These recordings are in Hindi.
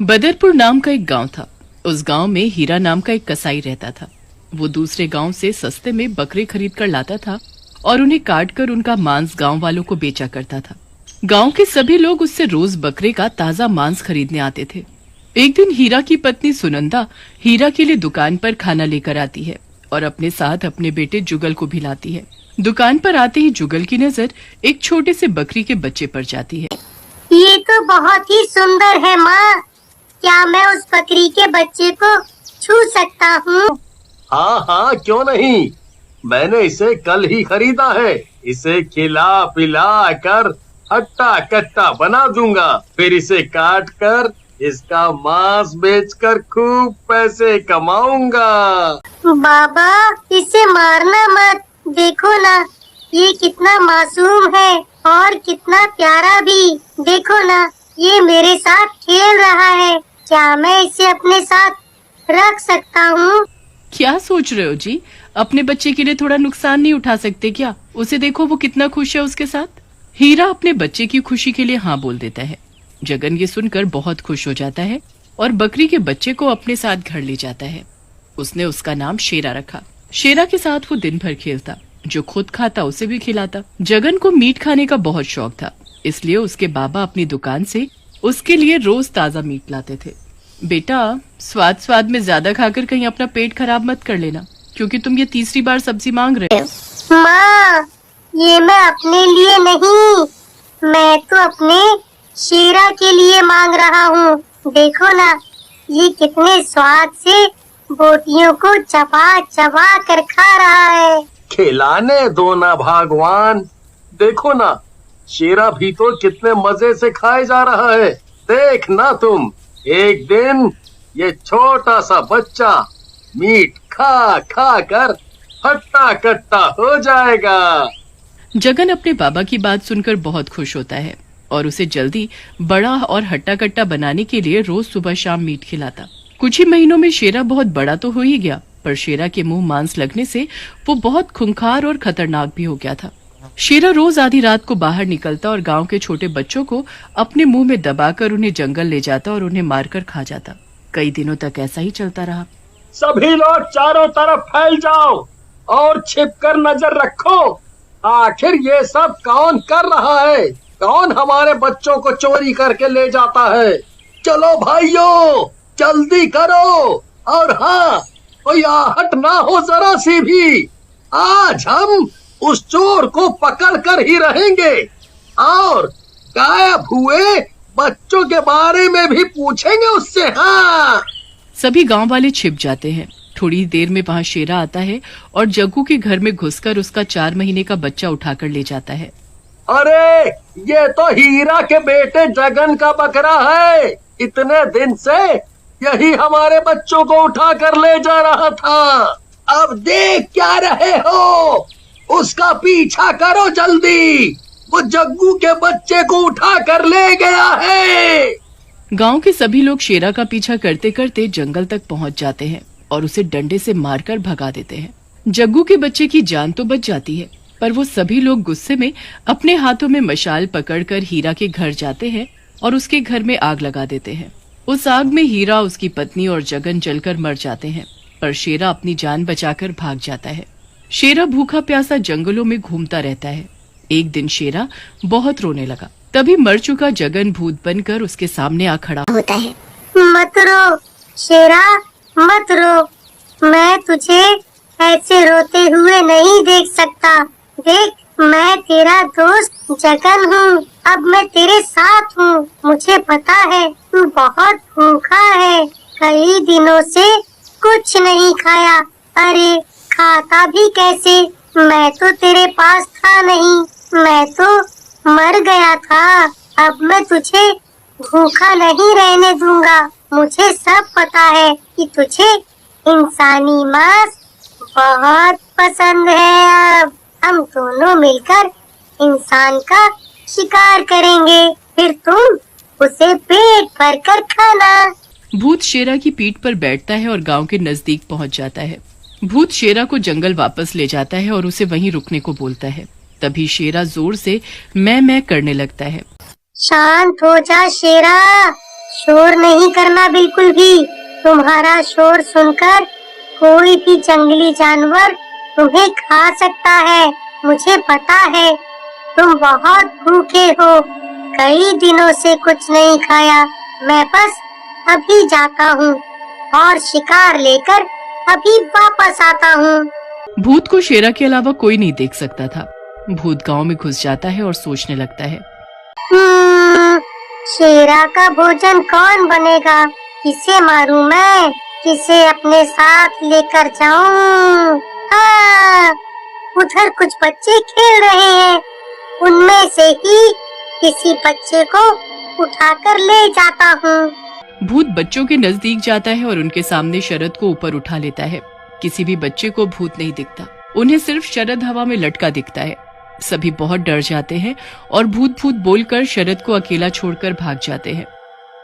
बदरपुर नाम का एक गांव था। उस गांव में हीरा नाम का एक कसाई रहता था। वो दूसरे गांव से सस्ते में बकरे खरीद कर लाता था और उन्हें काट कर उनका मांस गांव वालों को बेचा करता था। गांव के सभी लोग उससे रोज बकरे का ताजा मांस खरीदने आते थे। एक दिन हीरा की पत्नी सुनंदा हीरा के लिए दुकान पर खाना लेकर आती है और अपने साथ अपने बेटे जुगल को भी लाती है। दुकान पर आते ही जुगल की नजर एक छोटे से बकरी के बच्चे पर जाती है। ये तो बहुत ही सुंदर है माँ। क्या मैं उस बकरी के बच्चे को छू सकता हूँ? हाँ हाँ, क्यों नहीं। मैंने इसे कल ही खरीदा है। इसे खिला पिला कर हट्टा कट्टा बना दूंगा, फिर इसे काट कर इसका मांस बेचकर खूब पैसे कमाऊंगा। बाबा, इसे मारना मत। देखो ना, ये कितना मासूम है और कितना प्यारा भी। देखो ना, ये मेरे साथ खेल रहा है। क्या मैं इसे अपने साथ रख सकता हूँ? क्या सोच रहे हो जी? अपने बच्चे के लिए थोड़ा नुकसान नहीं उठा सकते क्या? उसे देखो, वो कितना खुश है उसके साथ। हीरा अपने बच्चे की खुशी के लिए हाँ बोल देता है। जगन ये सुनकर बहुत खुश हो जाता है और बकरी के बच्चे को अपने साथ घर ले जाता है। उसने उसका नाम शेरा रखा। शेरा के साथ वो दिन भर खेलता, जो खुद खाता उसे भी खिलाता। जगन को मीट खाने का बहुत शौक था, इसलिए उसके बाबा अपनी दुकान से उसके लिए रोज ताजा मीट लाते थे। बेटा, स्वाद में ज्यादा खाकर कहीं अपना पेट खराब मत कर लेना, क्योंकि तुम ये तीसरी बार सब्जी मांग रहे हो। माँ, ये मैं अपने लिए नहीं, मैं तो अपने शेरा के लिए मांग रहा हूँ। देखो ना, ये कितने स्वाद से बोटियों को चबा चबा कर खा रहा है। खिलाने दो ना भगवान। देखो ना, शेरा भी तो कितने मजे से खाए जा रहा है। देख ना तुम, एक दिन ये छोटा सा बच्चा मीट खा खा कर हट्टा कट्टा हो जाएगा। जगन अपने बाबा की बात सुनकर बहुत खुश होता है और उसे जल्दी बड़ा और हट्टा कट्टा बनाने के लिए रोज सुबह शाम मीट खिलाता। कुछ ही महीनों में शेरा बहुत बड़ा तो हो ही गया, पर शेरा के मुंह मांस लगने से वो बहुत खूंखार और खतरनाक भी हो गया था। शेरा रोज आधी रात को बाहर निकलता और गांव के छोटे बच्चों को अपने मुंह में दबाकर उन्हें जंगल ले जाता और उन्हें मारकर खा जाता। कई दिनों तक ऐसा ही चलता रहा। सभी लोग चारों तरफ फैल जाओ और छिपकर नजर रखो। आखिर ये सब कौन कर रहा है? कौन हमारे बच्चों को चोरी करके ले जाता है? चलो भाइयों, जल्दी करो। और हाँ, कोई आहट ना हो जरा सी भी। आज हम उस चोर को पकड़ कर ही रहेंगे और गायब हुए बच्चों के बारे में भी पूछेंगे उससे। हाँ, सभी गांव वाले छिप जाते हैं। थोड़ी देर में वहाँ शेरा आता है और जग्गू के घर में घुसकर उसका 4 महीने का बच्चा उठाकर ले जाता है। अरे, ये तो हीरा के बेटे जगन का बकरा है। इतने दिन से यही हमारे बच्चों को उठा कर ले जा रहा था। अब देख क्या रहे हो? उसका पीछा करो जल्दी। वो जग्गू के बच्चे को उठा कर ले गया है। गांव के सभी लोग शेरा का पीछा करते करते जंगल तक पहुंच जाते हैं और उसे डंडे से मारकर भगा देते हैं। जग्गू के बच्चे की जान तो बच जाती है, पर वो सभी लोग गुस्से में अपने हाथों में मशाल पकड़कर हीरा के घर जाते हैं और उसके घर में आग लगा देते हैं। उस आग में हीरा, उसकी पत्नी और जगन जलकर मर जाते हैं, पर शेरा अपनी जान बचाकर भाग जाता है। शेरा भूखा प्यासा जंगलों में घूमता रहता है। एक दिन शेरा बहुत रोने लगा। तभी मर चुका जगन भूत बनकर उसके सामने आ खड़ा होता है। मत रो शेरा, मत रो। मैं तुझे ऐसे रोते हुए नहीं देख सकता। देख, मैं तेरा दोस्त जगन हूँ। अब मैं तेरे साथ हूँ। मुझे पता है तू बहुत भूखा है। कई दिनों से कुछ नहीं खाया। अरे, खाता भी कैसे? मैं तो तेरे पास था नहीं, मैं तो मर गया था। अब मैं तुझे भूखा नहीं रहने दूंगा। मुझे सब पता है कि तुझे इंसानी मांस बहुत पसंद है। अब हम दोनों मिलकर इंसान का शिकार करेंगे, फिर तुम उसे पेट भर कर खाना। भूत शेरा की पीठ पर बैठता है और गांव के नजदीक पहुंच जाता है। भूत शेरा को जंगल वापस ले जाता है और उसे वहीं रुकने को बोलता है। तभी शेरा जोर से मैं करने लगता है। शांत हो जा शेरा, शोर नहीं करना बिल्कुल भी। तुम्हारा शोर सुनकर कोई भी जंगली जानवर तुम्हें खा सकता है। मुझे पता है तुम बहुत भूखे हो, कई दिनों से कुछ नहीं खाया। मैं बस अभी जाता हूँ और शिकार लेकर अभी वापस आता हूँ। भूत को शेरा के अलावा कोई नहीं देख सकता था। भूत गांव में घुस जाता है और सोचने लगता है, शेरा का भोजन कौन बनेगा? किसे मारूं मैं? किसे अपने साथ लेकर जाऊं? उधर कुछ बच्चे खेल रहे हैं, उनमें से ही किसी बच्चे को उठाकर ले जाता हूँ। भूत बच्चों के नजदीक जाता है और उनके सामने शरद को ऊपर उठा लेता है। किसी भी बच्चे को भूत नहीं दिखता, उन्हें सिर्फ शरद हवा में लटका दिखता है। सभी बहुत डर जाते हैं और भूत भूत बोलकर शरद को अकेला छोड़कर भाग जाते हैं।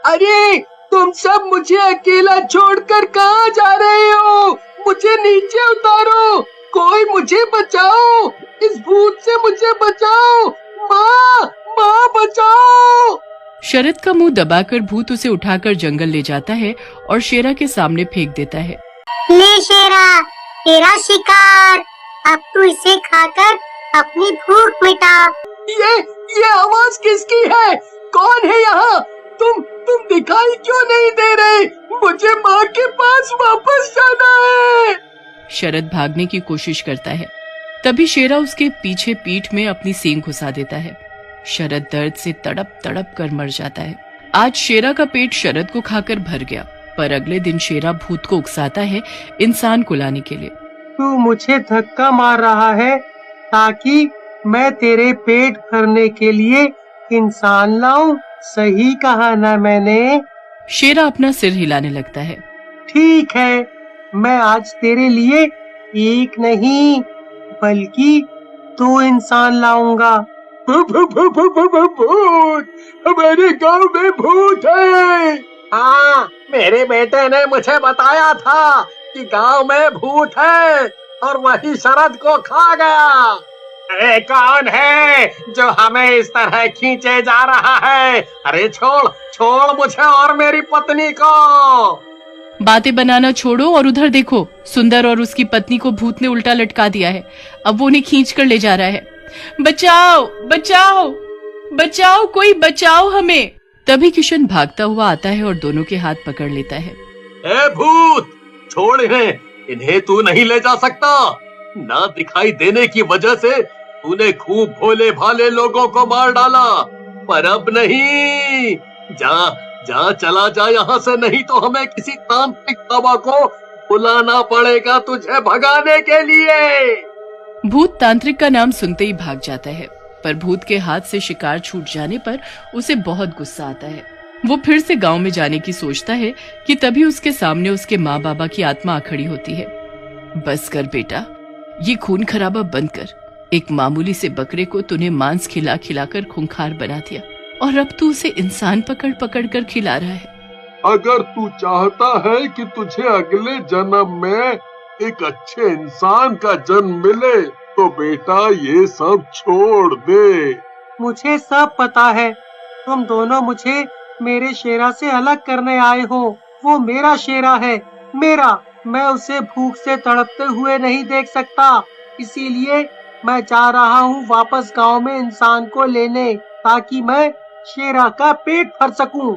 अरे तुम सब मुझे अकेला छोड़कर कहाँ जा रहे हो? मुझे नीचे उतारो, कोई मुझे बचाओ, इस भूत से मुझे बचाओ। माँ, माँ बचाओ। शरद का मुंह दबाकर भूत उसे उठाकर जंगल ले जाता है और शेरा के सामने फेंक देता है। ले शेरा, तेरा शिकार, अब तू इसे खाकर अपनी भूख मिटा। ये आवाज किसकी है? कौन है यहाँ? तुम दिखाई क्यों नहीं दे रहे? मुझे माँ के पास वापस जाना है। शरद भागने की कोशिश करता है, तभी शेरा उसके पीछे पीठ में अपनी सींग घुसा देता है। शरद दर्द से तड़प तड़प कर मर जाता है। आज शेरा का पेट शरद को खाकर भर गया, पर अगले दिन शेरा भूत को उकसाता है इंसान को लाने के लिए। तू मुझे धक्का मार रहा है ताकि मैं तेरे पेट भरने के लिए इंसान लाऊं, सही कहा ना मैंने? शेरा अपना सिर हिलाने लगता है। ठीक है, मैं आज तेरे लिए एक नहीं बल्कि 2 इंसान लाऊंगा। भूत, हमारे गांव में भूत है। हाँ, मेरे बेटे ने मुझे बताया था कि गांव में भूत है और वही शरद को खा गया। अरे कौन है जो हमें इस तरह खींचे जा रहा है? अरे छोड़ मुझे और मेरी पत्नी को। बातें बनाना छोड़ो और उधर देखो, सुंदर और उसकी पत्नी को भूत ने उल्टा लटका दिया है। अब वो उन्हें खींच कर ले जा रहा है। बचाओ बचाओ बचाओ, कोई बचाओ हमें। तभी किशन भागता हुआ आता है और दोनों के हाथ पकड़ लेता है। ए भूत, छोड़ इन्हें तू नहीं ले जा सकता। ना दिखाई देने की वजह से तूने खूब भोले भाले लोगों को मार डाला, पर अब नहीं। जा चला जा यहाँ से, नहीं तो हमें किसी तांत्रिक बाबा को बुलाना पड़ेगा तुझे भगाने के लिए। भूत तांत्रिक का नाम सुनते ही भाग जाता है, पर भूत के हाथ से शिकार छूट जाने पर उसे बहुत गुस्सा आता है। वो फिर से गांव में जाने की सोचता है कि तभी उसके सामने उसके माँ बाबा की आत्मा आ खड़ी होती है। बस कर बेटा, ये खून खराबा बंद कर। एक मामूली से बकरे को तूने मांस खिला खिलाकर खूंखार बना दिया और अब तू उसे इंसान पकड़ पकड़ कर खिला रहा है। अगर तू चाहता है कि तुझे अगले जन्म में एक अच्छे इंसान का जन्म मिले तो बेटा ये सब छोड़ दे। मुझे सब पता है, तुम दोनों मुझे मेरे शेरा से अलग करने आए हो। वो मेरा शेरा है, मेरा। मैं उसे भूख से तड़पते हुए नहीं देख सकता, इसीलिए मैं जा रहा हूँ वापस गांव में इंसान को लेने, ताकि मैं शेरा का पेट भर सकूं।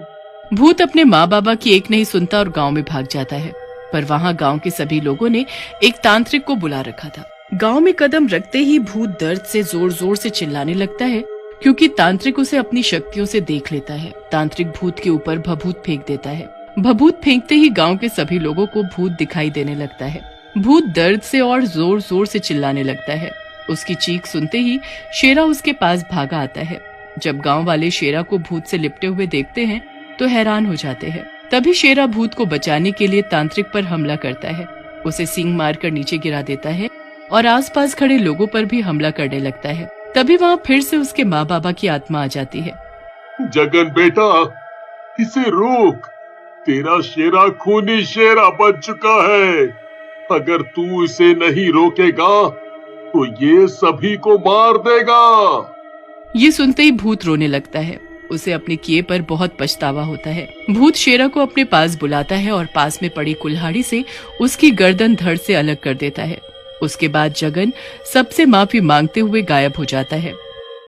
भूत अपने माँ बाबा की एक नहीं सुनता और गांव में भाग जाता है, पर वहाँ गांव के सभी लोगों ने एक तांत्रिक को बुला रखा था। गांव में कदम रखते ही भूत दर्द से जोर जोर से चिल्लाने लगता है, क्योंकि तांत्रिक उसे अपनी शक्तियों से देख लेता है। तांत्रिक भूत के ऊपर भभूत फेंक देता है। भभूत फेंकते ही गांव के सभी लोगों को भूत दिखाई देने लगता है। भूत दर्द से और जोर जोर से चिल्लाने लगता है। उसकी चीख सुनते ही शेरा उसके पास भागा आता है। जब गांव वाले शेरा को भूत से लिपटे हुए देखते हैं तो हैरान हो जाते हैं। तभी शेरा भूत को बचाने के लिए तांत्रिक पर हमला करता है। उसे सींग मारकर नीचे गिरा देता है और आसपास खड़े लोगों पर भी हमला करने लगता है। तभी वहाँ फिर से उसके माँ बाबा की आत्मा आ जाती है। जगन बेटा, इसे रोक। तेरा शेरा खूनी शेरा बन चुका है। अगर तू इसे नहीं रोकेगा तो ये सभी को मार देगा। ये सुनते ही भूत रोने लगता है। उसे अपने किए पर बहुत पछतावा होता है। भूत शेरा को अपने पास बुलाता है और पास में पड़ी कुल्हाड़ी से उसकी गर्दन धड़ से अलग कर देता है। उसके बाद जगन सबसे माफी मांगते हुए गायब हो जाता है।